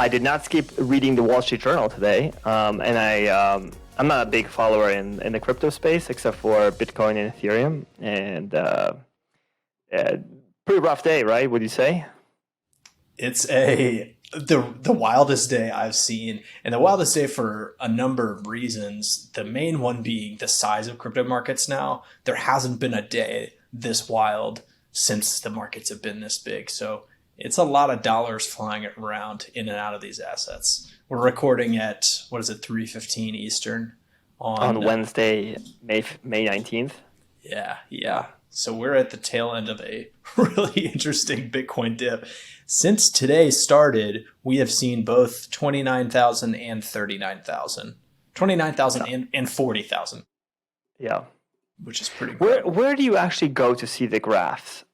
I did not skip reading the Wall Street Journal today, and I'm not a big follower in the crypto space except for Bitcoin and Ethereum. And pretty rough day, right? Would you say? It's the wildest day I've seen, and the wildest day for a number of reasons. The main one being the size of crypto markets now. There hasn't been a day this wild since the markets have been this big. So it's a lot of dollars flying around in and out of these assets. We're recording at, what is it, 3:15 Eastern On Wednesday, May 19th. Yeah. So we're at the tail end of a really interesting Bitcoin dip. Since today started, we have seen both 29,000 and 39,000. 29,000 and 40,000. Yeah. Which is pretty cool. Where do you actually go to see the graphs?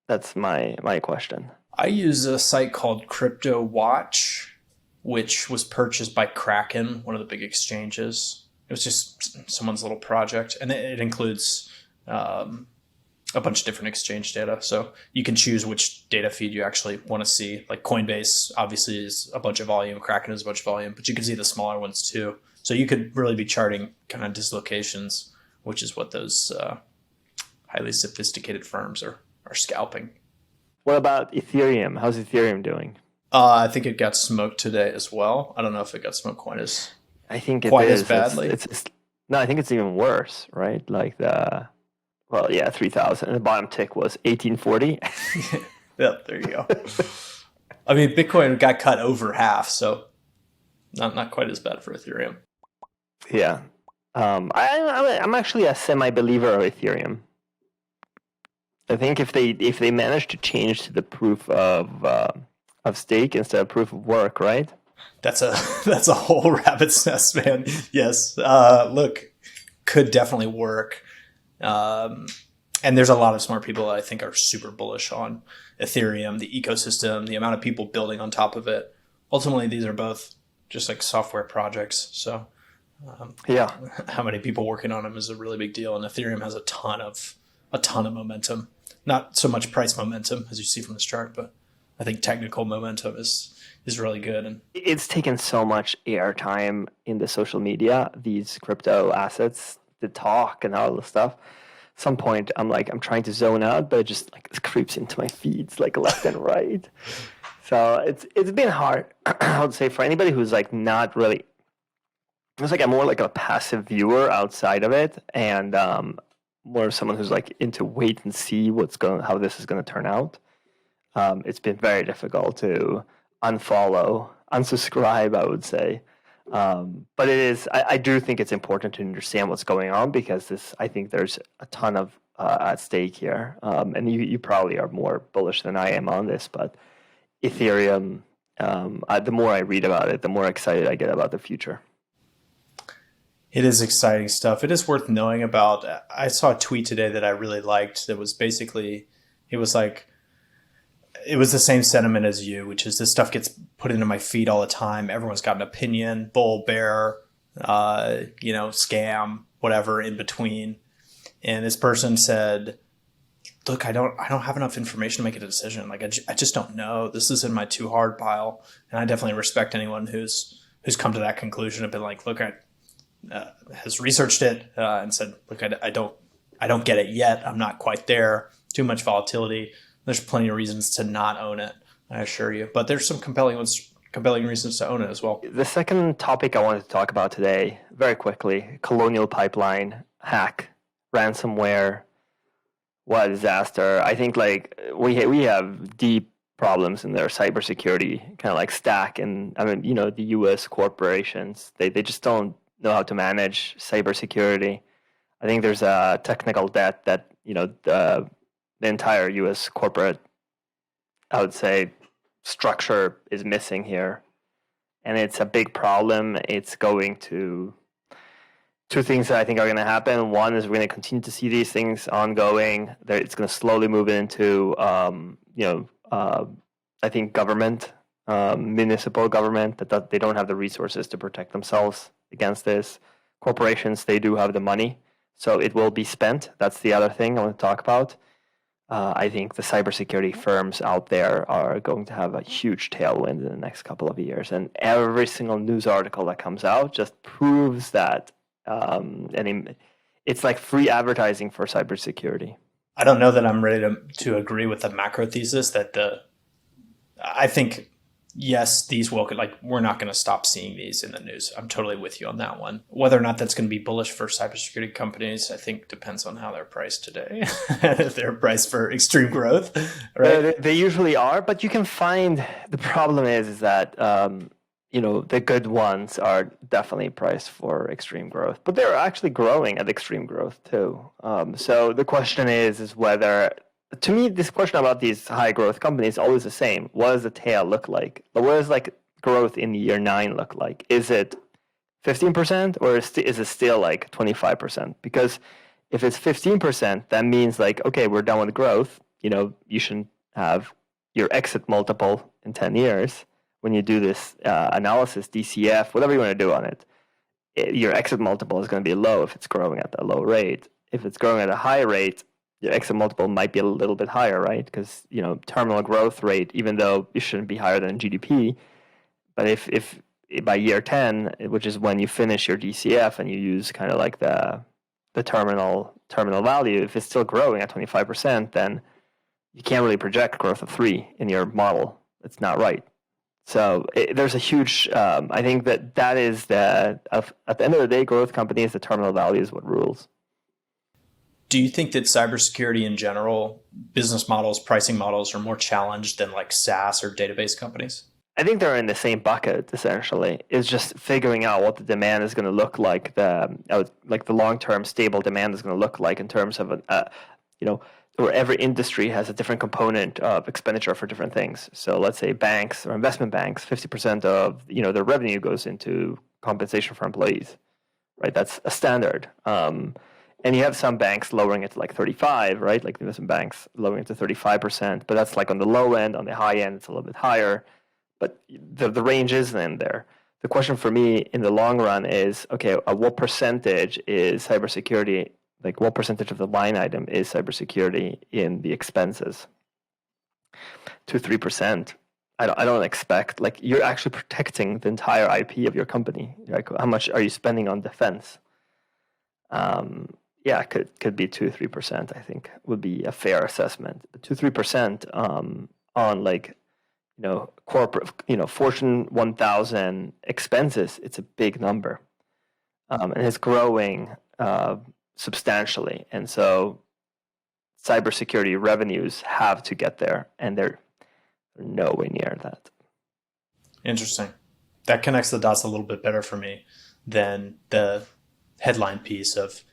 That's my question. I use a site called Crypto Watch, which was purchased by Kraken, one of the big exchanges. It was just someone's little project, and it includes a bunch of different exchange data. So you can choose which data feed you actually want to see. Like Coinbase obviously is a bunch of volume, Kraken is a bunch of volume, but you can see the smaller ones too. So you could really be charting kind of dislocations, which is what those highly sophisticated firms are scalping. What about Ethereum? How's Ethereum doing? I think it got smoked today as well. I don't know if it got smoked quite as badly. No, I think it's even worse, right? Like 3,000. And the bottom tick was 1840. Yeah, there you go. I mean, Bitcoin got cut over half, so not quite as bad for Ethereum. Yeah. I'm actually a semi-believer of Ethereum. I think if they manage to change to the proof of stake instead of proof of work, right? That's a whole rabbit's nest, man. Yes. Look, could definitely work. And there's a lot of smart people that I think are super bullish on Ethereum, the ecosystem, the amount of people building on top of it. Ultimately, these are both just like software projects. So how many people working on them is a really big deal. And Ethereum has a ton of momentum. Not so much price momentum as you see from this chart, but I think technical momentum is really good. And it's taken so much airtime in the social media, these crypto assets, the talk and all the stuff. At some point I'm trying to zone out, but it just it creeps into my feeds like left and right. So it's been hard, I would say, for anybody who's not really, it's I'm more like a passive viewer outside of it, and more someone who's into wait and see how this is going to turn out. It's been very difficult to unsubscribe, I would say. But it is, I do think it's important to understand what's going on, because I think there's a ton of at stake here. And you probably are more bullish than I am on this, but Ethereum, the more I read about it, the more excited I get about the future. It is exciting stuff. It is worth knowing about. I saw a tweet today that I really liked that was basically, it was the same sentiment as you, which is this stuff gets put into my feed all the time. Everyone's got an opinion, bull, bear, scam, whatever in between. And this person said, look, I don't have enough information to make a decision. I just don't know. This is in my too hard pile. And I definitely respect anyone who's come to that conclusion and been look, has researched it and said, look, I don't get it yet. I'm not quite there. Too much volatility. There's plenty of reasons to not own it, I assure you. But there's some compelling reasons to own it as well. The second topic I wanted to talk about today, very quickly, Colonial Pipeline hack, ransomware. What a disaster. I think we have deep problems in their cybersecurity kind of stack. And the US corporations, they just don't know how to manage cybersecurity. I think there's a technical debt that, the entire U.S. corporate, I would say, structure is missing here. And it's a big problem. It's going to, two things that I think are going to happen. One is we're going to continue to see these things ongoing. It's going to slowly move into, I think government, municipal government, that they don't have the resources to protect themselves against this. Corporations, they do have the money, so it will be spent. That's the other thing I want to talk about. I think the cybersecurity firms out there are going to have a huge tailwind in the next couple of years. And every single news article that comes out just proves that. It's like free advertising for cybersecurity. I don't know that I'm ready to agree with the macro thesis that I think, yes, these will, like, we're not going to stop seeing these in the news. I'm totally with you on that one. Whether or not that's going to be bullish for cybersecurity companies, I think depends on how they're priced today. If they're priced for extreme growth, right? They usually are, but you can find the problem is that the good ones are definitely priced for extreme growth, but they're actually growing at extreme growth too. So the question is whether, to me, this question about these high growth companies is always the same. What does the tail look like? What does like growth in year 9 look like? Is it 15% or is it still like 25%? Because if it's 15%, that means like, okay, we're done with growth. You shouldn't have your exit multiple in 10 years. When you do this analysis, DCF, whatever you want to do on it, your exit multiple is going to be low if it's growing at a low rate. If it's growing at a high rate, your exit multiple might be a little bit higher, right? Because terminal growth rate, even though it shouldn't be higher than GDP, but if by year 10, which is when you finish your DCF and you use kind of like the terminal value, if it's still growing at 25%, then you can't really project growth of 3 in your model. It's not right. So there's a huge, I think that is at the end of the day, growth companies, the terminal value is what rules. Do you think that cybersecurity in general, business models, pricing models are more challenged than like SaaS or database companies? I think they're in the same bucket, essentially. It's just figuring out what the demand is going to look like, the long-term stable demand is going to look like in terms of, where every industry has a different component of expenditure for different things. So let's say banks or investment banks, 50% of their revenue goes into compensation for employees, right? That's a standard. And you have some banks lowering it to like 35, right? Like the investment banks lowering it to 35%, but that's like on the low end. On the high end, it's a little bit higher, but the range is in there. The question for me in the long run is, okay, what percentage is cybersecurity? Like, what percentage of the line item is cybersecurity in the expenses? 2-3%. I don't expect, like, you're actually protecting the entire IP of your company. Like, how much are you spending on defense? Yeah, could be 2-3%. I think would be a fair assessment. 2-3% on like corporate, Fortune 1000 expenses. It's a big number, and it's growing substantially. And so cybersecurity revenues have to get there, and they're nowhere near that. Interesting. That connects the dots a little bit better for me than the headline piece of,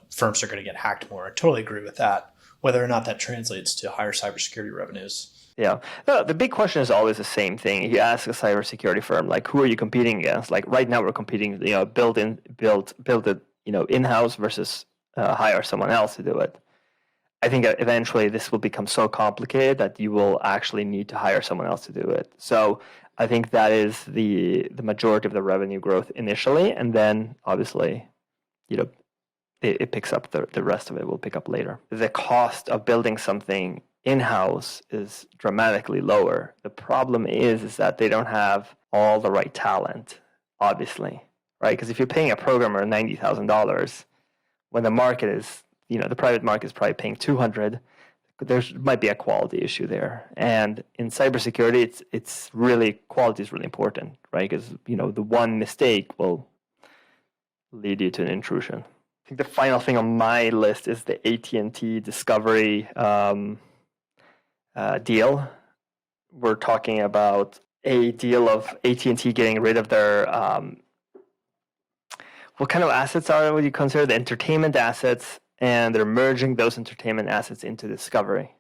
firms are going to get hacked more. I totally agree with that. Whether or not that translates to higher cybersecurity revenues. Yeah. No, the big question is always the same thing. You ask a cybersecurity firm, like, who are you competing against? Like right now we're competing, build it, in-house versus hire someone else to do it. I think eventually this will become so complicated that you will actually need to hire someone else to do it. So I think that is the majority of the revenue growth initially, and then obviously, it picks up, the rest of it will pick up later. The cost of building something in-house is dramatically lower. The problem is that they don't have all the right talent, obviously, right? Because if you're paying a programmer $90,000, when the market is, the private market is probably paying $200,000, there might be a quality issue there. And in cybersecurity, it's really, quality is really important, right? Because the one mistake will lead you to an intrusion. I think the final thing on my list is the AT&T Discovery deal. We're talking about a deal of AT&T getting rid of their what kind of assets would you consider the entertainment assets, and they're merging those entertainment assets into Discovery.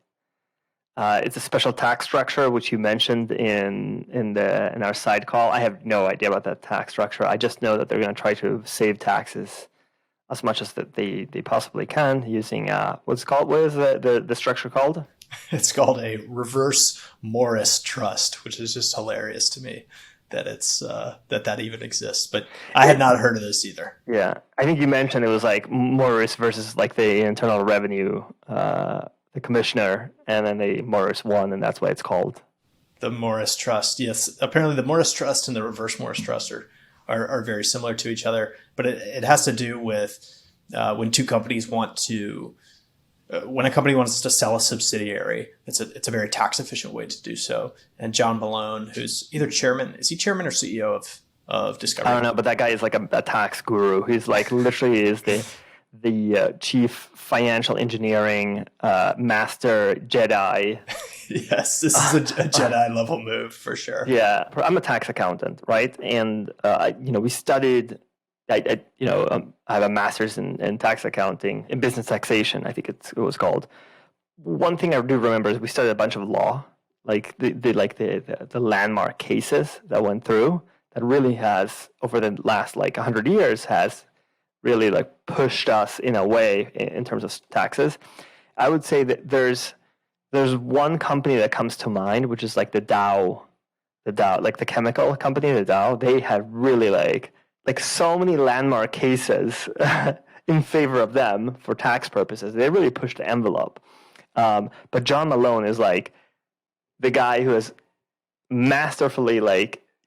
It's a special tax structure, which you mentioned in our side call. I have no idea about that tax structure. I just know that they're going to try to save taxes as much as that they possibly can using what's called, what is the structure called? It's called a reverse Morris trust, which is just hilarious to me that it's that even exists. But I had not heard of this either. Yeah, I think you mentioned it was like Morris versus like the Internal Revenue the commissioner, and then Morris won, and that's why it's called the Morris Trust. Yes, apparently the Morris Trust and the Reverse Morris Trust are very similar to each other, but it has to do with when two companies want to. When a company wants to sell a subsidiary, it's a very tax efficient way to do so. And John Malone, who's either chairman, is he chairman or CEO of Discovery? I don't know, but that guy is like a tax guru. He's like literally is the chief financial engineering master Jedi. Yes, this is a Jedi level move for sure. Yeah, I'm a tax accountant, right? And we studied. I have a master's in tax accounting, in business taxation, I think it was called. One thing I do remember is we studied a bunch of law, like the landmark cases that went through, that really has, over the last 100 years, has really pushed us in a way in terms of taxes. I would say that there's one company that comes to mind, which is like the Dow, like the chemical company, the Dow. They have really so many landmark cases in favor of them for tax purposes. They really push the envelope. But John Malone is the guy who has masterfully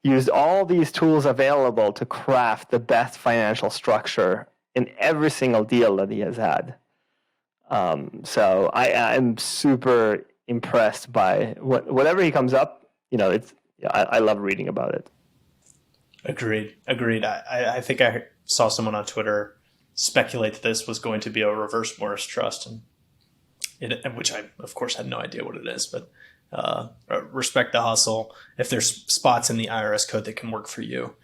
used all these tools available to craft the best financial structure in every single deal that he has had. So I'm super impressed by whatever he comes up. I love reading about it. Agreed. I think I saw someone on Twitter speculate that this was going to be a Reverse Morris Trust, which I, of course, had no idea what it is, but respect the hustle. If there's spots in the IRS code that can work for you,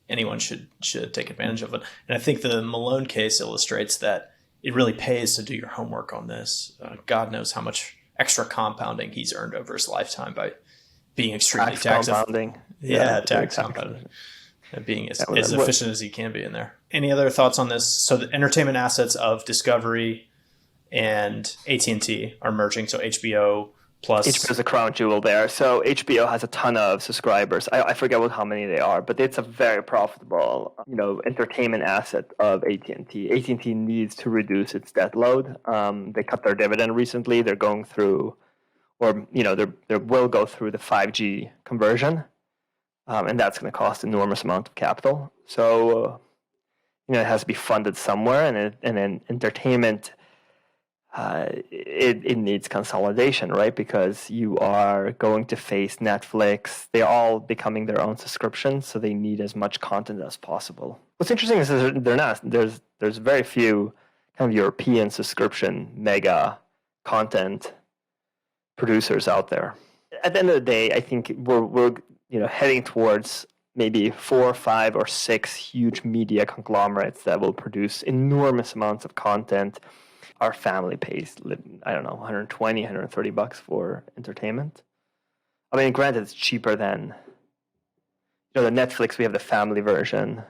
anyone should take advantage of it. And I think the Malone case illustrates that it really pays to do your homework on this. God knows how much extra compounding he's earned over his lifetime by being extremely tax compounding. Tax compounding. Being as efficient as he can be in there. Any other thoughts on this? So the entertainment assets of Discovery and AT&T are merging. So HBO plus... HBO is a crown jewel there. So HBO has a ton of subscribers. I forget how many they are, but it's a very profitable, entertainment asset of AT&T. AT&T needs to reduce its debt load. They cut their dividend recently. They're going through... they will go through the 5G conversion, and that's going to cost an enormous amount of capital. So, it has to be funded somewhere, and then entertainment, it needs consolidation, right? Because you are going to face Netflix. They're all becoming their own subscriptions, so they need as much content as possible. What's interesting is they're not. There's very few kind of European subscription mega content producers out there. At the end of the day, I think we're heading towards maybe 4, 5, or 6 huge media conglomerates that will produce enormous amounts of content. Our family pays, I don't know, $120, $130 for entertainment. I mean, granted, it's cheaper than the Netflix. We have the family version.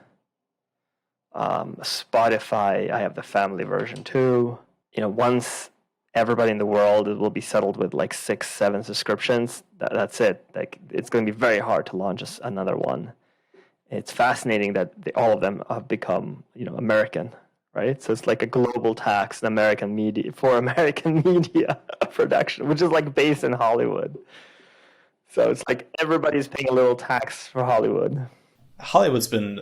Spotify, I have the family version too. Once everybody in the world will be settled with 6, 7 subscriptions. That's it. It's going to be very hard to launch another one. It's fascinating that all of them have become, American, right? So it's like a global tax in American media for American media production, which is based in Hollywood. So it's everybody's paying a little tax for Hollywood. Hollywood's been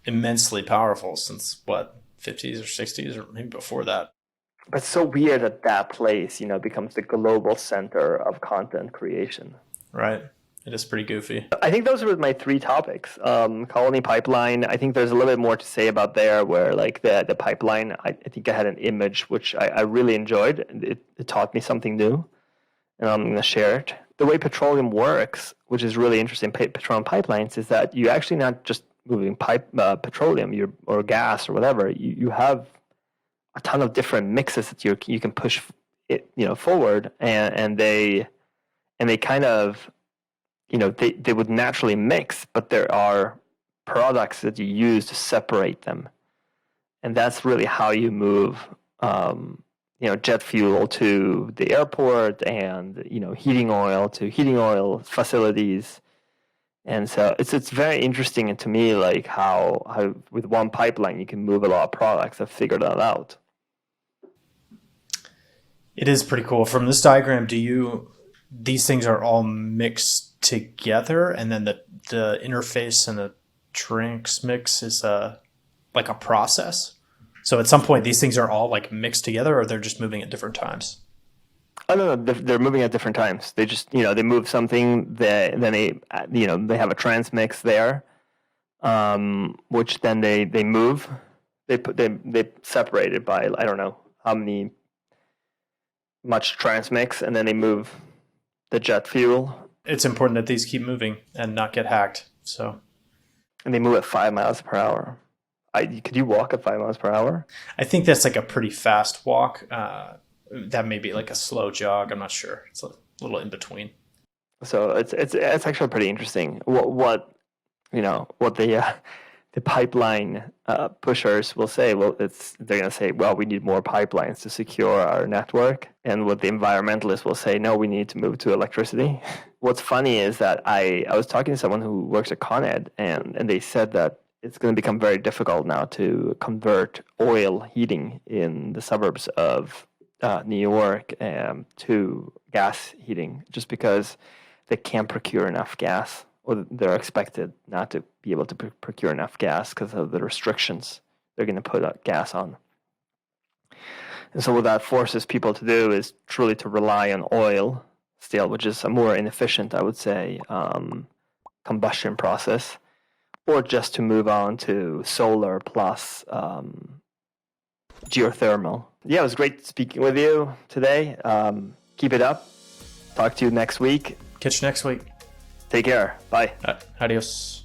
immensely powerful since 50s or 60s or maybe before that. But it's so weird that place, becomes the global center of content creation. Right. It is pretty goofy. I think those were my 3 topics. Colony Pipeline, I think there's a little bit more to say about there where the pipeline, I think I had an image which I really enjoyed. It taught me something new, and I'm going to share it. The way petroleum works, which is really interesting, petroleum pipelines, is that you actually not just moving petroleum or gas or whatever. You have a ton of different mixes that you can push it forward, and they kind of they would naturally mix, but there are products that you use to separate them, and that's really how you move jet fuel to the airport, and heating oil to heating oil facilities. And so it's very interesting, and to me, how with one pipeline you can move a lot of products. I've figured that out. It is pretty cool. From this diagram, these things are all mixed together, and then the interface and the transmix is like a process. So at some point, these things are all like mixed together, or they're just moving at different times. Oh no, they're moving at different times. They just they move something. Then they have a transmix there, which then they move. They separate it by I don't know how much transmix, and then they move the jet fuel. It's important that these keep moving and not get hacked. So, and they move at 5 miles per hour. Could you walk at 5 miles per hour? I think that's like a pretty fast walk. That may be like a slow jog. I'm not sure. It's a little in between. So it's actually pretty interesting. What the pipeline pushers will say. Well, they're going to say, well, we need more pipelines to secure our network. And what the environmentalists will say, no, we need to move to electricity. What's funny is that I was talking to someone who works at Con Ed, and they said that it's going to become very difficult now to convert oil heating in the suburbs of New York to gas heating, just because they can't procure enough gas, or they're expected not to be able to procure enough gas because of the restrictions they're going to put gas on. And so what that forces people to do is truly to rely on oil still, which is a more inefficient, I would say, combustion process, or just to move on to solar plus geothermal. Yeah, it was great speaking with you today. Keep it up. Talk to you next week. Catch you next week. Take care. Bye. Adios.